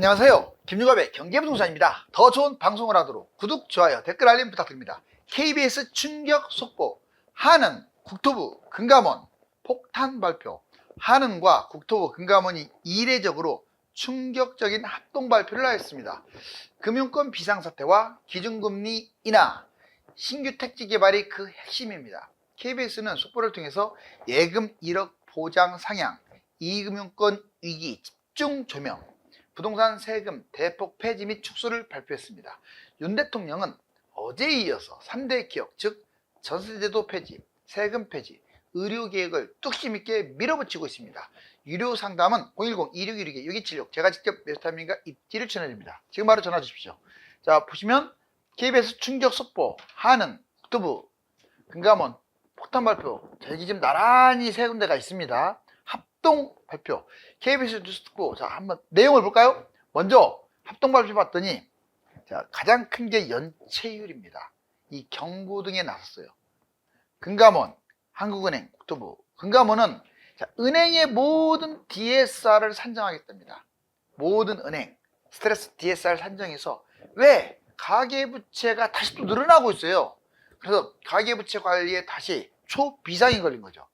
안녕하세요. 김유갑의 경제부동산입니다. 더 좋은 방송을 하도록 구독, 좋아요, 댓글 알림 부탁드립니다. KBS 충격 속보, 한은, 국토부, 금감원 폭탄 발표. 한은과 국토부, 금감원이 이례적으로 충격적인 합동 발표를 하였습니다. 금융권 비상사태와 기준금리 인하, 신규 택지 개발이 그 핵심입니다. KBS는 속보를 통해서 예금 1억 보장 상향, 이금융권 위기 집중 조명, 부동산 세금 대폭 폐지 및 축소를 발표했습니다. 윤 대통령은 어제에 이어서 3대 기업, 즉 전세제도 폐지, 세금 폐지, 의료개혁을 뚝심 있게 밀어붙이고 있습니다. 유료 상담은 010-2616-6276, 제가 직접 메스타민과 입지를 전해드립니다. 지금 바로 전화 주십시오. 자, 보시면 KBS 충격 속보, 한은, 국토부, 금감원 폭탄 발표, 여기 지금 나란히 세 군데가 있습니다. 합동 발표, KBS 뉴스 듣고, 자, 한번 내용을 볼까요? 먼저 합동 발표 봤더니, 자, 가장 큰 게 연체율입니다. 이 경고 등에 나섰어요. 금감원, 한국은행, 국토부. 금감원은 자, 은행의 모든 DSR을 산정하겠답니다. 모든 은행 스트레스 DSR 산정해서, 왜? 가계부채가 다시 또 늘어나고 있어요. 그래서 가계부채 관리에 다시 초비상이 걸린 거죠.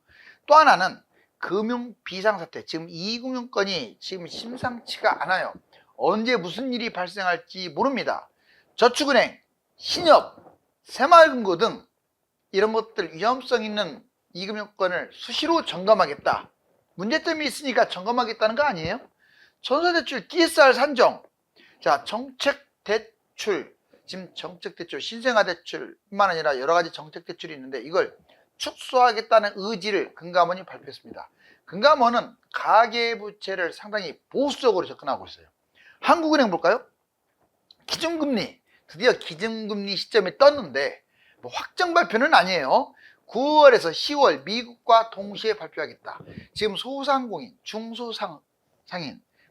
또 하나는 금융 비상사태, 지금 이금융권이 지금 심상치가 않아요. 언제 무슨 일이 발생할지 모릅니다. 저축은행, 신협, 새마을금고 등 이런 것들 위험성 있는 이금융권을 수시로 점검하겠다. 문제점이 있으니까 점검하겠다는 거 아니에요? 전세대출 DSR 산정, 자, 정책대출, 지금 정책대출, 신생아대출뿐만 아니라 여러 가지 정책대출이 있는데 이걸 축소하겠다는 의지를 금감원이 발표했습니다. 금감원은 가계부채를 상당히 보수적으로 접근하고 있어요. 한국은행 볼까요? 기준금리, 드디어 기준금리 시점이 떴는데 뭐 확정 발표는 아니에요. 9월에서 10월 미국과 동시에 발표하겠다. 지금 소상공인, 중소상인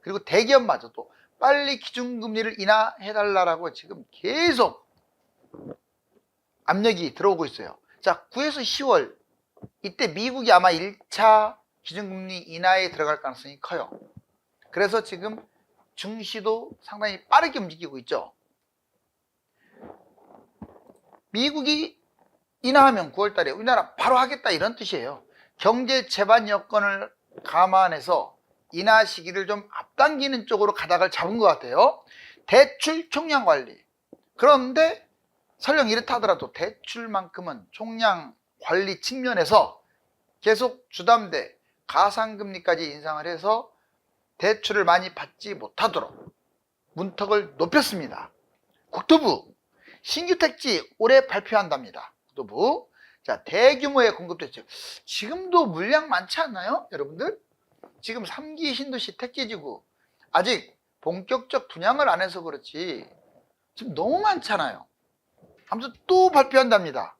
그리고 대기업마저도 빨리 기준금리를 인하해달라고 지금 계속 압력이 들어오고 있어요. 자, 9에서 10월 이때 미국이 아마 1차 기준금리 인하에 들어갈 가능성이 커요. 그래서 지금 증시도 상당히 빠르게 움직이고 있죠. 미국이 인하하면 9월달에 우리나라 바로 하겠다 이런 뜻이에요. 경제 제반 여건을 감안해서 인하 시기를 좀 앞당기는 쪽으로 가닥을 잡은 것 같아요. 대출 총량 관리. 그런데 설령 이렇다 하더라도 대출만큼은 총량 관리 측면에서 계속 주담대 가상금리까지 인상을 해서 대출을 많이 받지 못하도록 문턱을 높였습니다. 국토부 신규 택지 올해 발표한답니다. 국토부. 자, 대규모의 공급 대책. 지금도 물량 많지 않나요, 여러분들? 지금 3기 신도시 택지지구 아직 본격적 분양을 안 해서 그렇지 지금 너무 많잖아요. 아무튼 또 발표한답니다.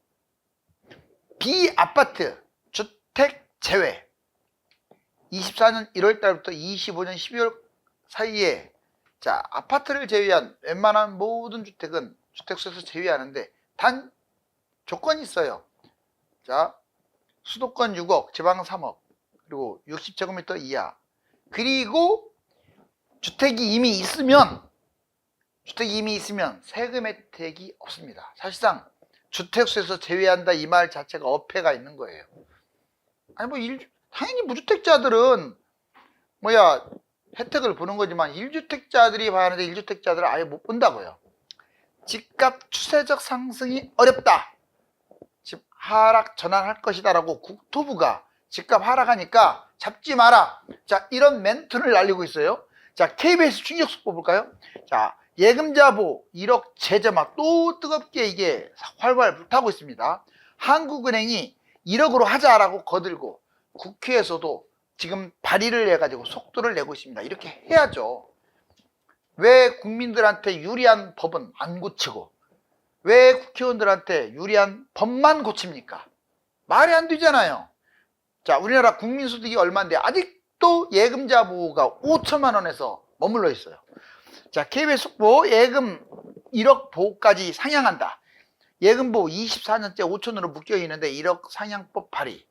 비아파트 주택 제외 24년 1월 달부터 25년 12월 사이에, 자, 아파트를 제외한 웬만한 모든 주택은 주택수에서 제외하는데 단 조건이 있어요. 자, 수도권 6억, 지방 3억, 그리고 60제곱미터 이하, 그리고 주택이 이미 있으면 세금 혜택이 없습니다. 사실상 주택수에서 제외한다 이 말 자체가 어폐가 있는 거예요. 아니 뭐 당연히 무주택자들은 혜택을 보는 거지만 1주택자들이 봐야하는데 1주택자들은 아예 못 본다고요. 집값 추세적 상승이 어렵다. 집 하락 전환할 것이다 라고 국토부가 집값 하락하니까 잡지 마라. 자, 이런 멘트를 날리고 있어요. 자, KBS 충격 속보 볼까요? 자, 예금자 보 1억 제재막 또 뜨겁게 이게 활발 불타고 있습니다. 한국은행이 1억으로 하자라고 거들고 국회에서도 지금 발의를 해가지고 속도를 내고 있습니다. 이렇게 해야죠. 왜 국민들한테 유리한 법은 안 고치고 왜 국회의원들한테 유리한 법만 고칩니까? 말이 안 되잖아요. 자, 우리나라 국민소득이 얼마인데 아직도 예금자 보호가 5천만 원에서 머물러 있어요. 자, KBS 속보 예금 1억 보호까지 상향한다. 예금 보호 24년째 5천으로 묶여 있는데 1억 상향법 발의.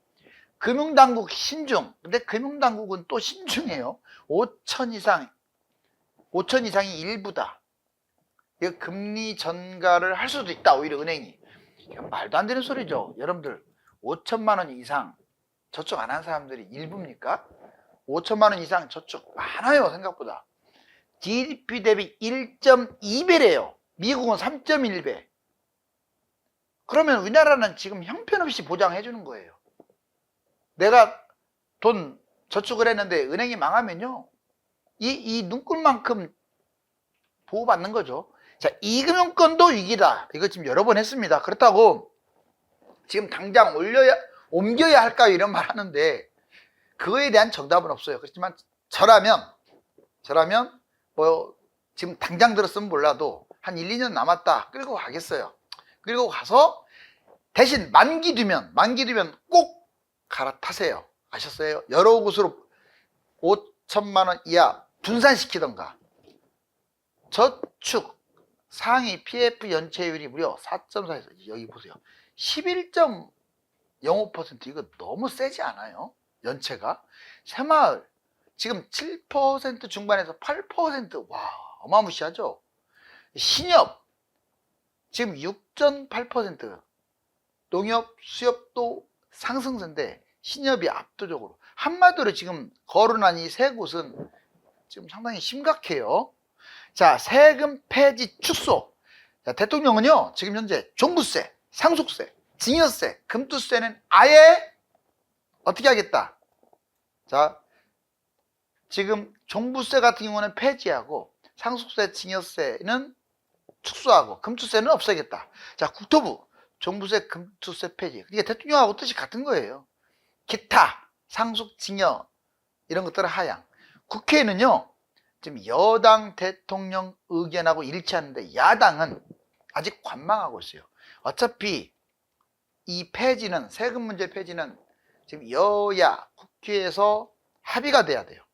금융당국 신중. 근데 금융당국은 또 신중해요. 5천 이상 5천 이상이 일부다. 이거 금리 전가를 할 수도 있다. 오히려 은행이. 말도 안 되는 소리죠. 여러분들 5천만 원 이상 저축 안 한 사람들이 일부입니까? 5천만 원 이상 저축 많아요. 생각보다. GDP 대비 1.2배래요. 미국은 3.1배. 그러면 우리나라는 지금 형편없이 보장해 주는 거예요. 내가 돈 저축을 했는데 은행이 망하면요, 이 눈꿀만큼 보호받는 거죠. 자, 이금융권도 위기다. 이거 지금 여러 번 했습니다. 그렇다고 지금 당장 옮겨야 할까요? 이런 말 하는데 그거에 대한 정답은 없어요. 그렇지만 저라면 뭐 지금 당장 들었으면 몰라도 한 1, 2년 남았다 끌고 가겠어요. 끌고 가서 대신 만기 되면 꼭 갈아타세요. 아셨어요? 여러 곳으로 5천만 원 이하 분산시키던가. 저축 상위 PF 연체율이 무려 4.4에서 여기 보세요. 11.05%. 이거 너무 세지 않아요? 연체가. 새마을 지금 7% 중반에서 8%. 와, 어마무시하죠. 신협 지금 6.8%. 농협, 수협도 상승세인데 신협이 압도적으로. 한마디로 지금 거론한 이 세 곳은 지금 상당히 심각해요. 자, 세금 폐지 축소. 자, 대통령은요 지금 현재 종부세, 상속세, 증여세, 금투세는 아예 어떻게 하겠다. 자, 지금 종부세 같은 경우는 폐지하고 상속세, 증여세는 축소하고 금투세는 없애겠다. 자, 국토부 종부세, 금투세 폐지. 그러니까 대통령하고 뜻이 같은 거예요. 기타, 상속, 증여 이런 것들은 하향. 국회에는요 지금 여당 대통령 의견하고 일치하는데 야당은 아직 관망하고 있어요. 어차피 이 폐지는, 세금 문제 폐지는 지금 여야 국회에서 합의가 돼야 돼요.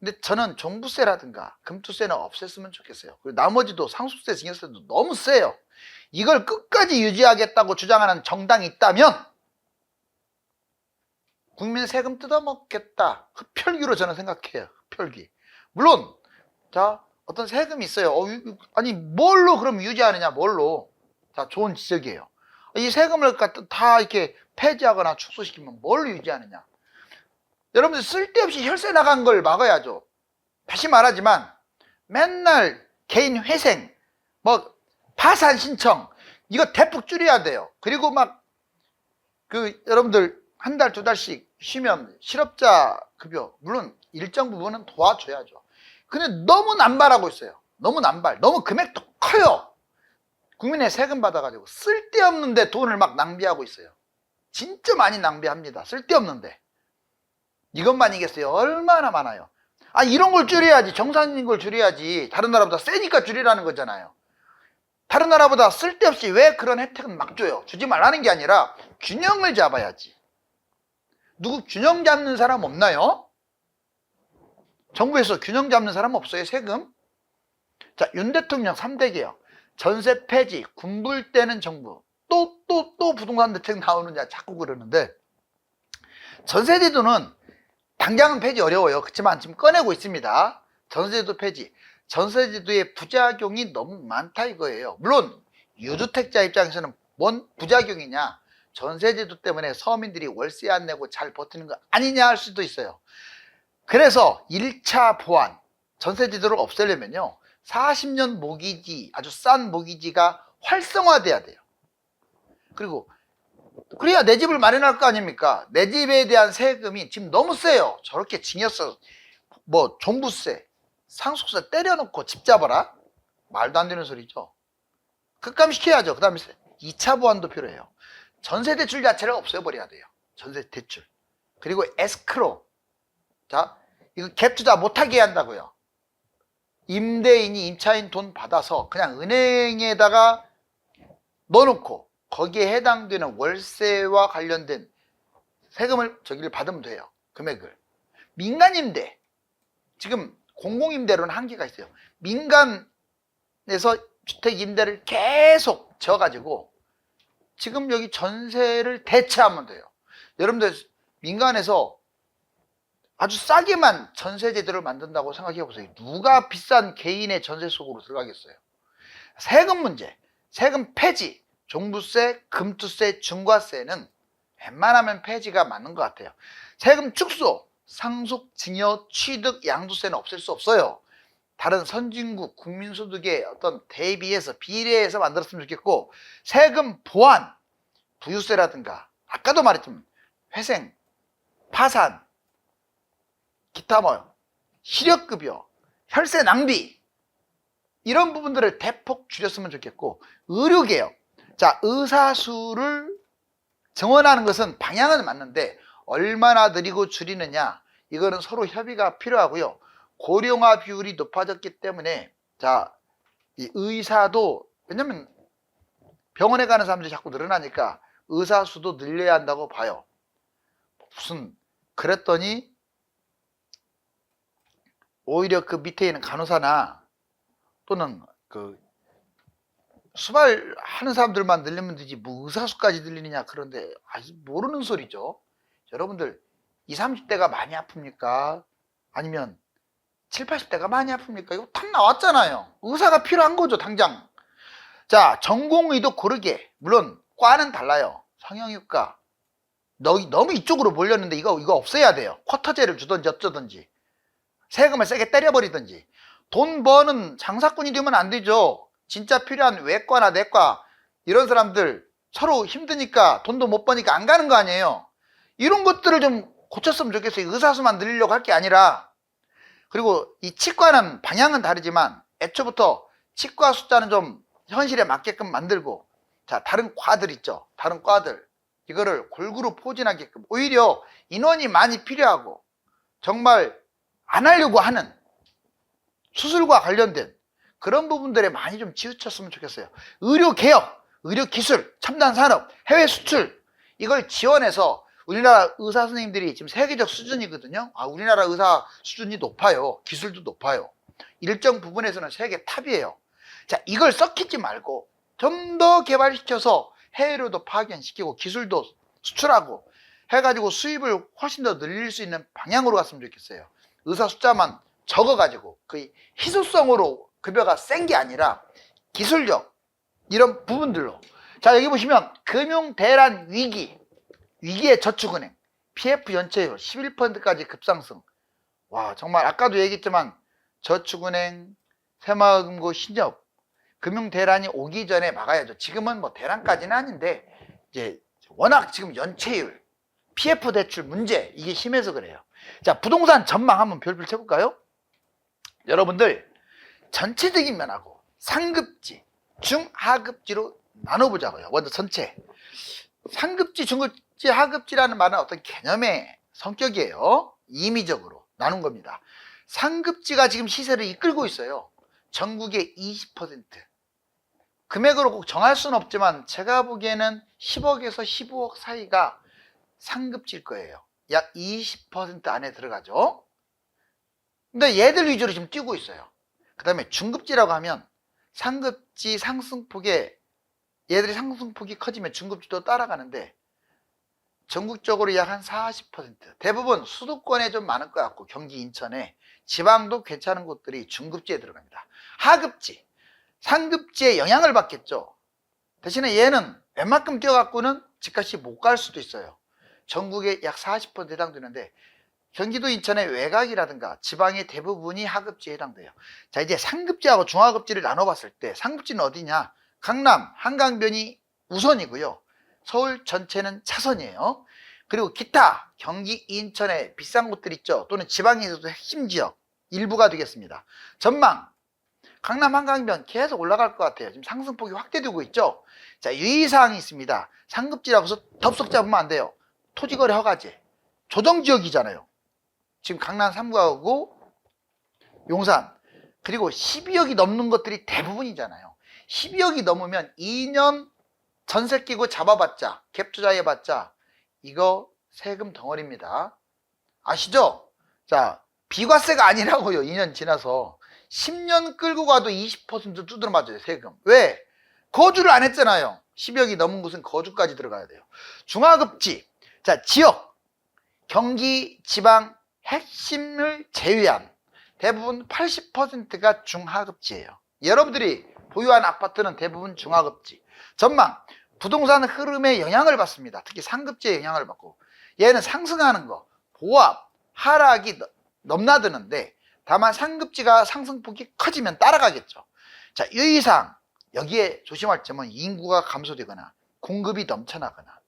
근데 저는 종부세라든가 금투세는 없앴으면 좋겠어요. 그리고 나머지도 상속세, 증여세도 너무 세요. 이걸 끝까지 유지하겠다고 주장하는 정당이 있다면 국민 세금 뜯어먹겠다. 흡혈귀로 저는 생각해요. 흡혈귀. 물론 자, 어떤 세금이 있어요. 아니 뭘로 그럼 유지하느냐. 뭘로. 자, 좋은 지적이에요. 이 세금을 다 이렇게 폐지하거나 축소시키면 뭘로 유지하느냐. 여러분들 쓸데없이 혈세 나간 걸 막아야죠. 다시 말하지만 맨날 개인 회생, 뭐 파산 신청 이거 대폭 줄여야 돼요. 그리고 막 여러분들 한 달, 두 달씩 쉬면 실업자 급여 물론 일정 부분은 도와줘야죠. 근데 너무 남발하고 있어요. 너무 남발, 너무 금액도 커요. 국민의 세금 받아가지고 쓸데없는데 돈을 막 낭비하고 있어요. 진짜 많이 낭비합니다. 쓸데없는데. 이것만이겠어요? 얼마나 많아요. 아, 이런 걸 줄여야지. 정상인 걸 줄여야지. 다른 나라보다 세니까 줄이라는 거잖아요. 다른 나라보다 쓸데없이 왜 그런 혜택은 막 줘요? 주지 말라는 게 아니라 균형을 잡아야지. 누구 균형 잡는 사람 없나요? 정부에서 균형 잡는 사람 없어요? 세금? 자, 윤 대통령 3대 개혁, 전세 폐지, 군불대는 정부, 또 부동산 대책 나오느냐 자꾸 그러는데, 전세제도는 당장은 폐지 어려워요. 그렇지만 지금 꺼내고 있습니다. 전세제도 폐지. 전세제도의 부작용이 너무 많다 이거예요. 물론 유주택자 입장에서는 뭔 부작용이냐, 전세제도 때문에 서민들이 월세 안 내고 잘 버티는 거 아니냐 할 수도 있어요. 그래서 1차 보완, 전세제도를 없애려면요 40년 모기지, 아주 싼 모기지가 활성화돼야 돼요. 그리고 그래야 내 집을 마련할 거 아닙니까? 내 집에 대한 세금이 지금 너무 세요. 저렇게 징여서 뭐 종부세, 상속세 때려놓고 집 잡아라? 말도 안 되는 소리죠. 급감시켜야죠. 그 다음에 2차 보완도 필요해요. 전세대출 자체를 없애버려야 돼요. 전세대출. 그리고 에스크로. 자, 이거 갭 투자 못하게 한다고요. 임대인이 임차인 돈 받아서 그냥 은행에다가 넣어놓고 거기에 해당되는 월세와 관련된 세금을 받으면 돼요. 금액을. 민간임대. 지금 공공임대로는 한계가 있어요. 민간에서 주택임대를 계속 져가지고 지금 여기 전세를 대체하면 돼요. 여러분들 민간에서 아주 싸게만 전세 제도를 만든다고 생각해 보세요. 누가 비싼 개인의 전세 속으로 들어가겠어요? 세금 문제, 세금 폐지, 종부세, 금투세, 중과세는 웬만하면 폐지가 맞는 것 같아요. 세금 축소, 상속, 증여, 취득, 양도세는 없앨 수 없어요. 다른 선진국 국민소득의 어떤 대비해서 비례해서 만들었으면 좋겠고, 세금 보완, 부유세라든가 아까도 말했지만 회생, 파산, 기타 뭐 실업급여, 혈세 낭비 이런 부분들을 대폭 줄였으면 좋겠고, 의료개혁, 자 의사수를 정원하는 것은 방향은 맞는데 얼마나 느리고 줄이느냐, 이거는 서로 협의가 필요하고요. 고령화 비율이 높아졌기 때문에 자 이 의사도, 왜냐면 병원에 가는 사람들이 자꾸 늘어나니까 의사 수도 늘려야 한다고 봐요. 무슨 그랬더니 오히려 그 밑에 있는 간호사나 또는 그 수발하는 사람들만 늘리면 되지 뭐 의사 수까지 늘리느냐, 그런데 아직 모르는 소리죠. 여러분들 20, 30대가 많이 아픕니까? 아니면 7, 80대가 많이 아픕니까? 이거 탁 나왔잖아요. 의사가 필요한 거죠, 당장. 자, 전공의도 고르게, 물론 과는 달라요. 성형외과 너무 이쪽으로 몰렸는데 이거 없애야 돼요. 쿼터제를 주든지 어쩌든지 세금을 세게 때려버리든지. 돈 버는 장사꾼이 되면 안 되죠. 진짜 필요한 외과나 내과 이런 사람들 서로 힘드니까 돈도 못 버니까 안 가는 거 아니에요. 이런 것들을 좀 고쳤으면 좋겠어요. 의사수만 늘리려고 할 게 아니라. 그리고 이 치과는 방향은 다르지만 애초부터 치과 숫자는 좀 현실에 맞게끔 만들고, 자 다른 과들 있죠. 다른 과들 이거를 골고루 포진하게끔, 오히려 인원이 많이 필요하고 정말 안 하려고 하는 수술과 관련된 그런 부분들에 많이 좀 치우쳤으면 좋겠어요. 의료개혁, 의료기술, 첨단산업, 해외 수출 이걸 지원해서 우리나라 의사 선생님들이 지금 세계적 수준이거든요. 우리나라 의사 수준이 높아요. 기술도 높아요. 일정 부분에서는 세계 탑이에요. 자, 이걸 썩히지 말고 좀 더 개발시켜서 해외로도 파견시키고 기술도 수출하고 해가지고 수입을 훨씬 더 늘릴 수 있는 방향으로 갔으면 좋겠어요. 의사 숫자만 적어가지고 그 희소성으로 급여가 센 게 아니라 기술력 이런 부분들로. 자, 여기 보시면 금융대란 위기의 저축은행 PF 연체율 11%까지 급상승. 와, 정말 아까도 얘기했지만 저축은행, 새마을금고, 신협 금융대란이 오기 전에 막아야죠. 지금은 뭐 대란까지는 아닌데 이제 워낙 지금 연체율, PF 대출 문제 이게 심해서 그래요. 자, 부동산 전망 한번 별별 쳐볼까요? 여러분들 전체적인 면하고 상급지, 중하급지로 나눠보자고요. 먼저 전체. 상급지, 중급지, 하급지라는 말은 어떤 개념의 성격이에요. 임의적으로 나눈 겁니다. 상급지가 지금 시세를 이끌고 있어요. 전국의 20%. 금액으로 꼭 정할 수는 없지만 제가 보기에는 10억에서 15억 사이가 상급지일 거예요. 약 20% 안에 들어가죠. 근데 얘들 위주로 지금 뛰고 있어요. 그 다음에 중급지라고 하면 상급지 상승폭에 얘들이 상승폭이 커지면 중급지도 따라가는데 전국적으로 약 한 40%, 대부분 수도권에 좀 많을 것 같고 경기 인천에, 지방도 괜찮은 곳들이 중급지에 들어갑니다. 하급지, 상급지에 영향을 받겠죠. 대신에 얘는 웬만큼 뛰어갖고는 집값이 못 갈 수도 있어요. 전국에 약 40% 해당되는데 경기도 인천의 외곽이라든가 지방의 대부분이 하급지에 해당돼요. 자, 이제 상급지하고 중하급지를 나눠봤을 때 상급지는 어디냐? 강남, 한강변이 우선이고요. 서울 전체는 차선이에요. 그리고 기타 경기 인천의 비싼 곳들 있죠. 또는 지방에서도 핵심 지역 일부가 되겠습니다. 전망 강남 한강변 계속 올라갈 것 같아요. 지금 상승폭이 확대되고 있죠. 자, 유의사항이 있습니다. 상급지라고 해서 덥석 잡으면 안 돼요. 토지거래 허가제 조정지역이잖아요. 지금 강남 3구하고 용산, 그리고 12억이 넘는 것들이 대부분이잖아요. 12억이 넘으면 2년 전세 끼고 잡아봤자, 갭 투자해봤자 이거 세금 덩어리입니다. 아시죠? 자, 비과세가 아니라고요. 2년 지나서 10년 끌고 가도 20% 두드러 맞아요, 세금. 왜? 거주를 안 했잖아요. 10억이 넘은 곳은 거주까지 들어가야 돼요. 중하급지, 자, 지역 경기, 지방, 핵심을 제외한 대부분 80%가 중하급지예요. 여러분들이 보유한 아파트는 대부분 중하급지. 전망, 부동산 흐름에 영향을 받습니다. 특히 상급지에 영향을 받고, 얘는 상승하는 거, 보합, 하락이 넘나드는데, 다만 상급지가 상승폭이 커지면 따라가겠죠. 자, 유의사항, 여기에 조심할 점은 인구가 감소되거나 공급이 넘쳐나거나,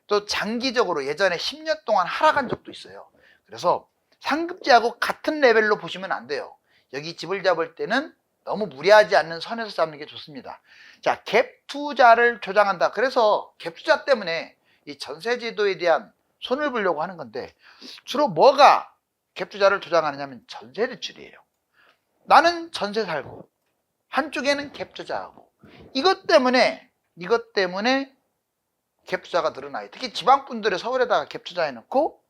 또 장기적으로 예전에 10년 동안 하락한 적도 있어요. 그래서 상급지하고 같은 레벨로 보시면 안 돼요. 여기 집을 잡을 때는 너무 무리하지 않는 선에서 잡는 게 좋습니다. 자, 갭 투자를 조장한다. 그래서 갭 투자 때문에 이 전세제도에 대한 손을 보려고 하는 건데, 주로 뭐가 갭 투자를 조장하느냐면 전세 대출이에요. 나는 전세 살고 한쪽에는 갭 투자하고, 이것 때문에 갭 투자가 늘어나요. 특히 지방 분들은 서울에다가 갭 투자해 놓고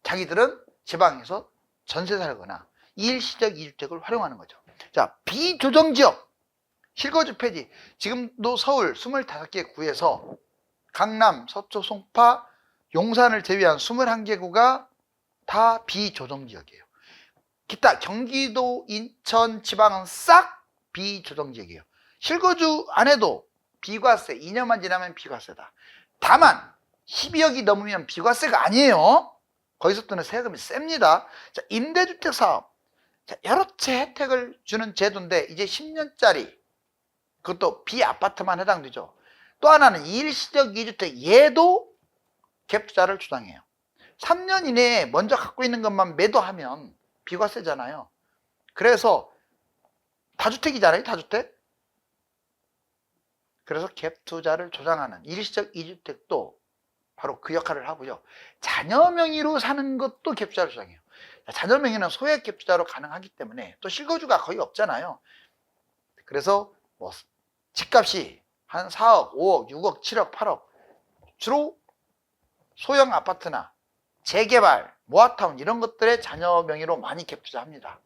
자기들은 지방에서 전세 살거나 일시적 2주택을 활용하는 거죠. 자, 비조정지역 실거주 폐지. 지금도 서울 25개 구에서 강남, 서초, 송파, 용산을 제외한 21개 구가 다 비조정지역이에요. 기타 경기도, 인천, 지방은 싹 비조정지역이에요. 실거주 안 해도 비과세, 2년만 지나면 비과세다. 다만 12억이 넘으면 비과세가 아니에요. 거기서부터는 세금이 셉니다. 자, 임대주택 사업. 자, 여러 채 혜택을 주는 제도인데 이제 10년짜리, 그것도 비아파트만 해당되죠. 또 하나는 일시적 2주택, 얘도 갭 투자를 주장해요. 3년 이내에 먼저 갖고 있는 것만 매도하면 비과세잖아요. 그래서 다주택이잖아요, 다주택. 그래서 갭 투자를 조장하는 일시적 2주택도 바로 그 역할을 하고요. 자녀 명의로 사는 것도 갭 투자를 조장해요. 자녀 명의는 소액 갭 투자로 가능하기 때문에, 또 실거주가 거의 없잖아요. 그래서 뭐 집값이 한 4억, 5억, 6억, 7억, 8억, 주로 소형 아파트나 재개발, 모아타운 이런 것들의 자녀 명의로 많이 갭 투자합니다.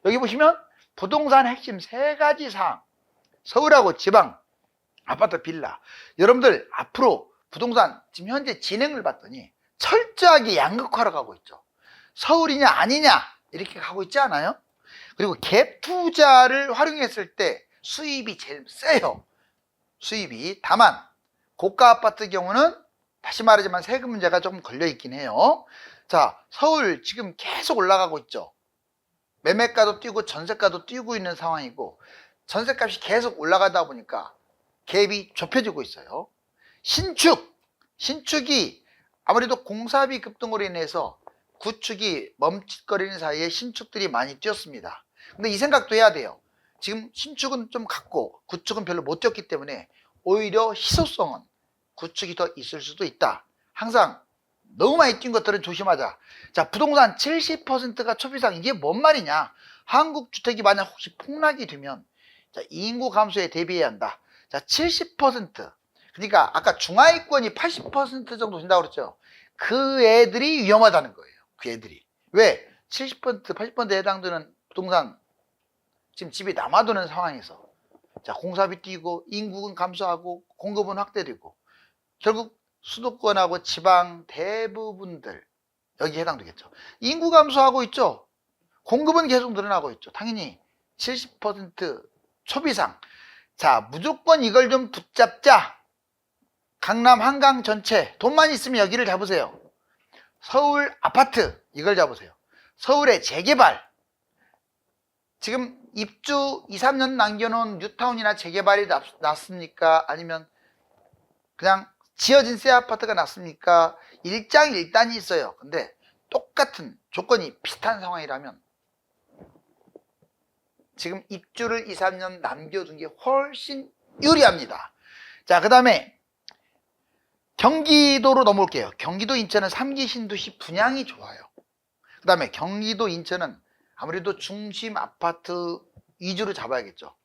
여기 보시면 부동산 핵심 3가지 사항, 서울하고 지방 아파트, 빌라. 여러분들 앞으로 부동산 지금 현재 진행을 봤더니 철저하게 양극화로 가고 있죠. 서울이냐 아니냐 이렇게 가고 있지 않아요? 그리고 갭 투자를 활용했을 때 수입이 제일 세요. 수입이. 다만 고가 아파트 경우는 다시 말하지만 세금 문제가 조금 걸려 있긴 해요. 자, 서울 지금 계속 올라가고 있죠. 매매가도 뛰고 전세가도 뛰고 있는 상황이고, 전세값이 계속 올라가다 보니까 갭이 좁혀지고 있어요. 신축이 아무래도 공사비 급등으로 인해서 구축이 멈칫거리는 사이에 신축들이 많이 뛰었습니다. 근데 이 생각도 해야 돼요. 지금 신축은 좀 같고 구축은 별로 못 뛰었기 때문에 오히려 희소성은 구축이 더 있을 수도 있다. 항상 너무 많이 뛴 것들은 조심하자. 자, 부동산 70%가 초비상. 이게 뭔 말이냐? 한국 주택이 만약 혹시 폭락이 되면, 자, 인구 감소에 대비해야 한다. 자, 70%. 그러니까 아까 중하위권이 80% 정도 된다고 그랬죠. 그 애들이 위험하다는 거예요. 그 애들이. 왜? 70%, 80%에 해당되는 부동산 지금 집이 남아도는 상황에서, 자, 공사비 뛰고 인구는 감소하고 공급은 확대되고, 결국 수도권하고 지방 대부분들 여기 해당되겠죠. 인구 감소하고 있죠. 공급은 계속 늘어나고 있죠. 당연히 70% 초비상. 자, 무조건 이걸 좀 붙잡자. 강남 한강 전체 돈만 있으면 여기를 잡으세요. 서울 아파트 이걸 잡으세요. 서울의 재개발, 지금 입주 2, 3년 남겨놓은 뉴타운이나 재개발이 낫습니까? 아니면 그냥 지어진 새 아파트가 낫습니까? 일장일단이 있어요. 근데 똑같은 조건이 비슷한 상황이라면 지금 입주를 2, 3년 남겨둔 게 훨씬 유리합니다. 자, 그 다음에 경기도로 넘어올게요. 경기도 인천은 3기 신도시 분양이 좋아요. 그 다음에 경기도 인천은 아무래도 중심 아파트 위주로 잡아야겠죠.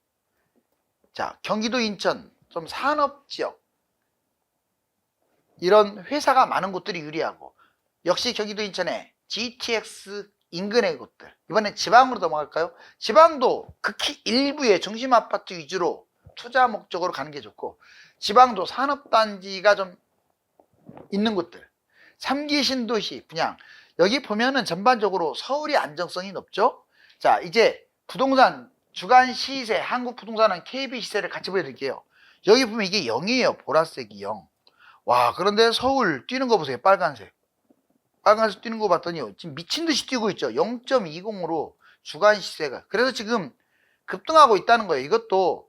자, 경기도 인천 좀 산업지역, 이런 회사가 많은 곳들이 유리하고, 역시 경기도 인천에 GTX 인근의 곳들. 이번엔 지방으로 넘어갈까요? 지방도 극히 일부의 중심 아파트 위주로 투자 목적으로 가는 게 좋고, 지방도 산업단지가 좀 있는 곳들, 3기 신도시 분양. 여기 보면은 전반적으로 서울이 안정성이 높죠. 자, 이제 부동산 주간 시세, 한국 부동산은 KB 시세를 같이 보여드릴게요. 여기 보면 이게 0이에요. 보라색이 0. 와, 그런데 서울 뛰는 거 보세요. 빨간색. 빨간색 뛰는 거 봤더니 지금 미친 듯이 뛰고 있죠. 0.20으로 주간 시세가. 그래서 지금 급등하고 있다는 거예요. 이것도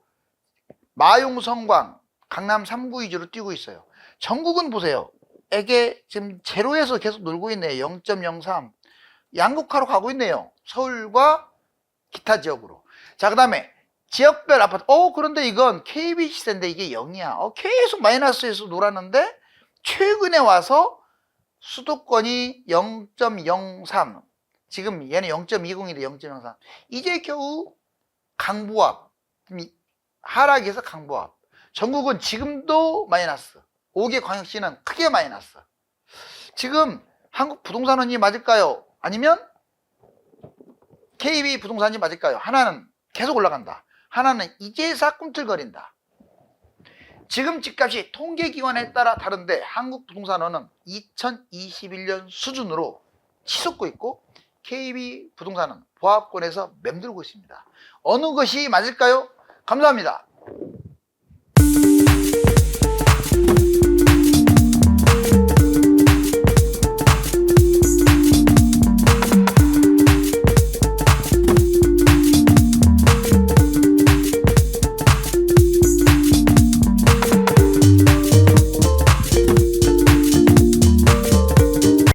마용, 성광, 강남 3구 위주로 뛰고 있어요. 전국은 보세요. 이게 지금 제로에서 계속 놀고 있네요. 0.03. 양극화로 가고 있네요. 서울과 기타 지역으로. 자, 그 다음에 지역별 아파트. 그런데 이건 KB 시세인데 이게 0이야. 계속 마이너스에서 놀았는데 최근에 와서 수도권이 0.03. 지금 얘는 0.20인데 0.03. 이제 겨우 강보합. 하락에서 강보합. 전국은 지금도 마이너스. 5개 광역시는 크게 마이너스. 지금 한국 부동산원이 맞을까요? 아니면 KB 부동산이 맞을까요? 하나는 계속 올라간다. 하나는 이제서 꿈틀거린다. 지금 집값이 통계기관에 따라 다른데 한국 부동산원은 2021년 수준으로 치솟고 있고 KB 부동산은 보합권에서 맴돌고 있습니다. 어느 것이 맞을까요? 감사합니다.